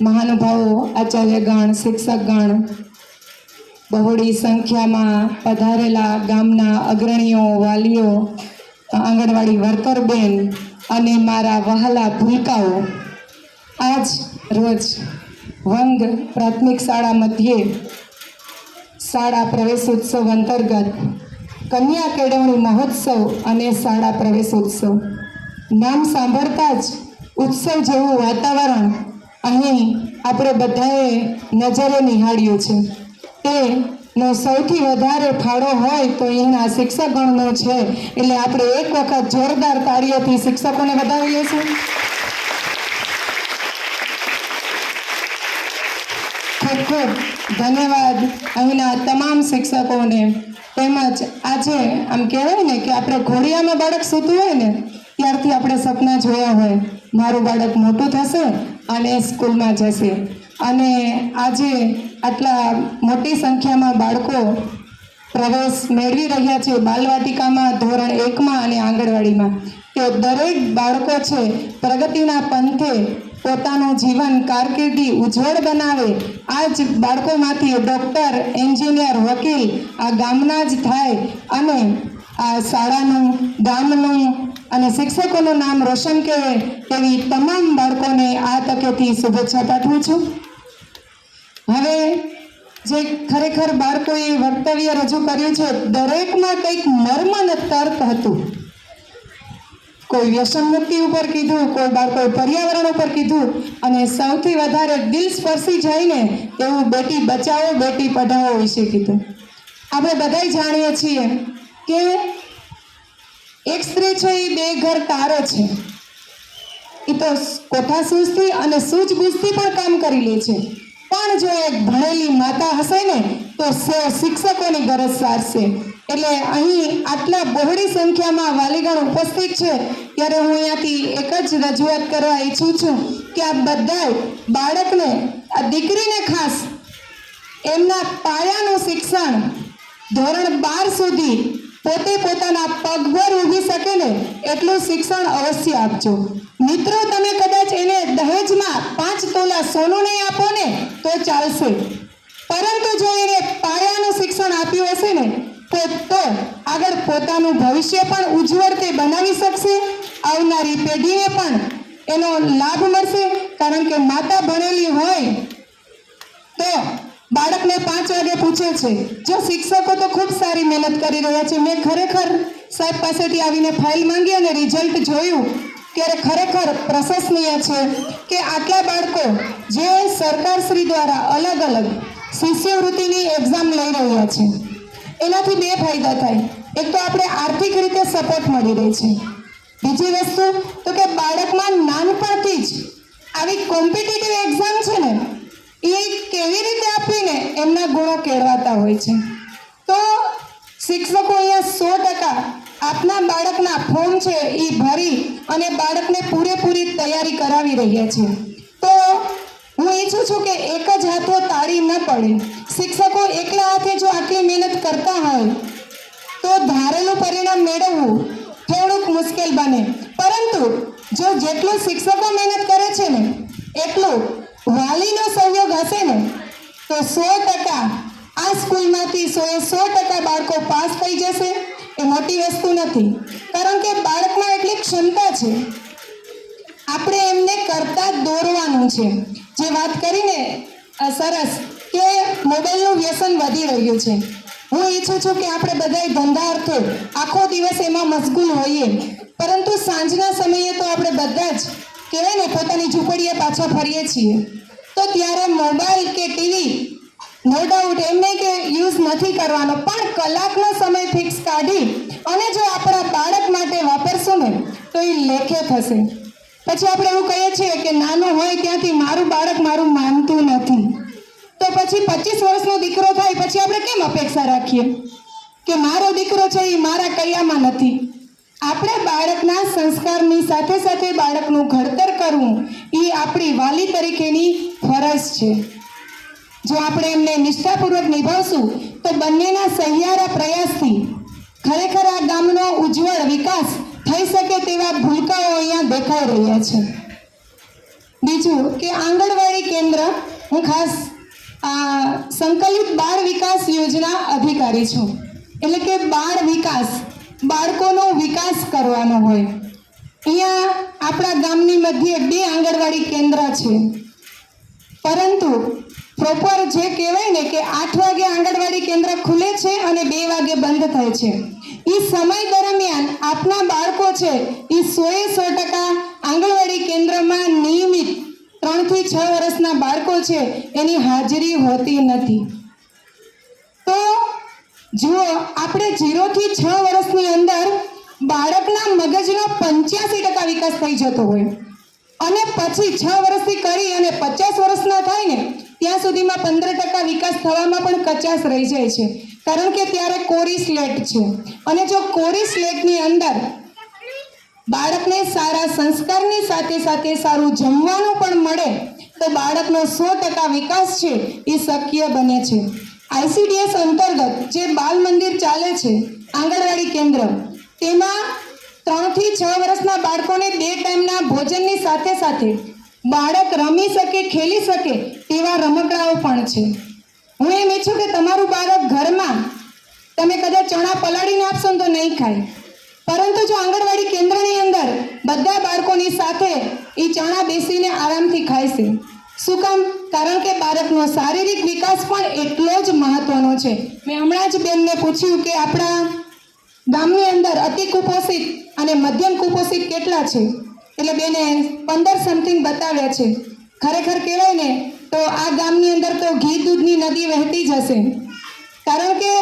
મહાનુભાવો, આચાર્યગણ, શિક્ષકગણ, બહોળી સંખ્યામાં પધારેલા ગામના અગ્રણીઓ, વાલીઓ, આંગણવાડી વર્કરબેન અને મારા વહાલા ભૂલકાઓ, આજ રોજ વંગ પ્રાથમિક શાળા મધ્યે શાળા પ્રવેશોત્સવ અંતર્ગત કન્યા કેળવણી મહોત્સવ અને શાળા પ્રવેશોત્સવ નામ સાંભળતા જ ઉત્સવ જેવું વાતાવરણ અહીં આપણે બધાએ નજરે નિહાળ્યું છે. તેનો સૌથી વધારે ફાળો હોય તો એના શિક્ષકગણનો છે. એટલે આપણે એક વખત જોરદાર તાળીઓથી શિક્ષકોને વધાવી લઈશું. ખૂબ ખૂબ ધન્યવાદ અહીંના તમામ શિક્ષકોને. તેમજ આજે આમ કહેવાય ને કે આપણે ઘોડિયામાં બાળક સૂતું હોય ને ત્યારથી આપણે સપના જોયા હોય મારું બાળક મોટું થશે અને સ્કૂલમાં જશે, અને આજે આટલા મોટી સંખ્યામાં બાળકો પ્રવેશ મેળવી રહ્યા છે બાલવાટિકામાં, ધોરણ 1માં અને આંગણવાડીમાં. તે દરેક બાળકો છે પ્રગતિના પંથે પોતાનું જીવન કારકિર્દી ઉજ્જવળ બનાવે. આ જ બાળકોમાંથી ડૉક્ટર, એન્જિનિયર, વકીલ આ ગામના જ થાય અને આ શાળાનું, ગામનું અને શિક્ષકોનું નામ રોશન કરે તેવી તમામ બાળકોને આ તકેથી શુભેચ્છા પાઠવું છું. હવે જે ખરેખર બાળકોએ વક્તવ્ય રજૂ કર્યું છે દરેકમાં કંઈક મર્મ અને તર્ક હતું. કોઈ વ્યસન મુક્તિ ઉપર કીધું, કોઈ બાળકોએ પર્યાવરણ ઉપર કીધું, અને સૌથી વધારે દિલ સ્પર્શી જઈને એવું બેટી બચાવો બેટી પઢાઓ વિશે કીધું. આપણે બધાય જાણીએ છીએ કે એક સ્ત્રી છે એ બે ઘર તારે છે. એ તો કોઠાસૂઝથી અને સૂઝબૂઝથી પણ કામ કરી લે છે, પણ જો એક ભણેલી માતા હશે ને તો શિક્ષકોની ગરજ સારશે. એટલે અહીં આટલા બહોળી સંખ્યામાં વાલીગણ ઉપસ્થિત છે ત્યારે હું અહીંયાથી એક જ રજૂઆત કરવા ઈચ્છું છું કે આ બધાય બાળકને, આ દીકરીને ખાસ એમના પાયાનું શિક્ષણ ધોરણ 12 સુધી પોતે પોતાના પગભર ઊભી શકે ને એટલું શિક્ષણ અવશ્ય આપજો. મિત્રો, તમે કદાચ એને દહેજમાં 5 તોલા સોનું નહીં આપો ને તો ચાલશે, પરંતુ જો એને પાયાનું શિક્ષણ આપ્યું હશે ને તો આગળ પોતાનું ભવિષ્ય પણ ઉજ્જવળ તે બનાવી શકશે, આવનારી પેઢીને પણ એનો લાભ મળશે. કારણ કે માતા ભણેલી હોય તો બાળકને 5 વાગે પૂછે છે. જો શિક્ષકો તો ખૂબ સારી મહેનત કરી રહ્યા છે. મેં ખરેખર સાહેબ પાસેથી આવીને ફાઇલ માંગી અને રિઝલ્ટ જોયું ત્યારે ખરેખર પ્રશંસનીય છે કે આટલા બાળકો જે સરકારશ્રી દ્વારા અલગ અલગ શિષ્યવૃત્તિની એક્ઝામ લઈ રહ્યા છે એનાથી 2 ફાયદા થાય. એક તો આપણે આર્થિક રીતે સપોર્ટ મળી રહે છે, બીજી વસ્તુ તો કે બાળકમાં નાનપણથી જ આવી કોમ્પિટિટિવ એક્ઝામ છે ને એ કેવી રીતે આપીને એમના ગુણો કેળવાતા હોય છે. તો શિક્ષકો અહીંયા 100% આપના બાળકના ફોર્મ છે એ ભરી અને બાળકને પૂરેપૂરી તૈયારી કરાવી રહ્યા છે. તો હું ઈચ્છું છું કે એક જ હાથે તાળી ન પડે. શિક્ષકો એકલા હાથે જો આટલી મહેનત કરતા હોય તો ધારેલું પરિણામ મેળવવું થોડુંક મુશ્કેલ બને, પરંતુ જો જેટલું શિક્ષકો મહેનત કરે છે ને એટલું વાલીનો સહયોગ હશે ને તો 100% આ સ્કૂલમાંથી 100% બાળકો પાસ થઈ જશે. એ મોટી વસ્તુ નથી, કારણ કે બાળકમાં એટલી ક્ષમતા છે, આપણે એમને કરતા દોરવાનું છે. જે વાત કરીને સરસ કે મોબાઈલનું વ્યસન વધી રહ્યું છે, હું ઈચ્છું છું કે આપણે બધાય ધંધા અર્થે આખો દિવસ એમાં મશગુલ હોઈએ, પરંતુ સાંજના સમયે તો આપણે બધા જ કહેવાય ને પોતાની ઝૂંપડીએ પાછા ફરીએ છીએ. તો ત્યારે મોબાઈલ કે ટીવી નો ડાઉટ એમ નહીં કે યુઝ નથી કરવાનો, પણ કલાકનો સમય ફિક્સ કાઢી અને જો આપણા બાળક માટે વાપરશું ને તો એ લેખે થશે. પછી આપણે એવું કહીએ છીએ કે નાનું હોય ત્યાંથી મારું બાળક મારું માનતું નથી, તો પછી 25 વર્ષનો દીકરો થાય પછી આપણે કેમ અપેક્ષા રાખીએ કે મારો દીકરો છે એ મારા કૈયામાં નથી. આપણે બાળકના સંસ્કારની સાથે સાથે બાળકનું ઘડતર કરવું એ આપણી વાલી તરીકેની ફરજ છે. જો આપણે એમને નિષ્ઠાપૂર્વક નિભાવશું તો બંનેના સહિયારા પ્રયાસથી ખરેખર આ ગામનો ઉજ્જવળ વિકાસ થઈ શકે તેવા ભૂલકાઓ અહીંયા દેખાઈ રહ્યા છે. બીજું કે આંગણવાડી કેન્દ્ર હું ખાસ સંકલિત બાળ વિકાસ યોજના અધિકારી છું. એટલે કે બાળ વિકાસ, બાળકોનો વિકાસ કરવાનો હોય. અહીંયા આપણા ગામની મધ્યે 2 આંગણવાડી કેન્દ્ર છે, પરંતુ પ્રોપર જે કહેવાય ને કે 8 વાગે આંગણવાડી કેન્દ્ર ખુલે છે અને 2 વાગે બંધ થાય છે. એ સમય દરમિયાન આપના બાળકો છે એ 100% આંગણવાડી કેન્દ્રમાં નિયમિત 3 થી 6 વર્ષના બાળકો છે એની હાજરી હોતી નથી. તો જુઓ, આપણે 0 થી 6 વર્ષની અંદર બાળકના મગજનો 85% વિકાસ થઈ જતો હોય અને પછી 6 વર્ષથી કરી અને 50 વર્ષના થાય ને ત્યાં સુધીમાં 15% વિકાસ થવામાં પણ કચાશ રહી જાય છે, કારણ કે ત્યારે કોરી સ્લેટ છે. અને જો કોરી સ્લેટની અંદર બાળકને સારા સંસ્કારની સાથે સાથે સારું જમવાનું પણ મળે તો બાળકનો 100% વિકાસ છે એ શક્ય બને છે. ICDS અંતર્ગત જે બાલ મંદિર ચાલે છે, આંગણવાડી કેન્દ્ર, તેમાં 3 થી 6 વર્ષના બાળકોને 2 ટાઈમના ભોજનની સાથે સાથે બાળક રમી શકે, ખેલી શકે તેવા રમકડાઓ પણ છે. હું એમ ઈચ્છું કે તમારું બાળક ઘરમાં તમે કદાચ ચણા પલાળીને આપશો ને તો નહીં ખાય, પરંતુ જો આંગણવાડી કેન્દ્રની અંદર બધા બાળકોની સાથે એ ચણા બેસીને આરામથી ખાય છે. શું કામ? કારણ કે બાળકનો શારીરિક વિકાસ પણ એટલો જ મહત્વનો છે. મેં હમણાં જ બેનને પૂછ્યું કે આપણા ગામની અંદર અતિ કુપોષિત અને મધ્યમ કુપોષિત કેટલા છે, એટલે બેને 15 સમથિંગ બતાવ્યા છે. ખરેખર કહેવાય ને તો આ ગામની અંદર તો ઘી દૂધની નદી વહેતી જ હશે, કારણ કે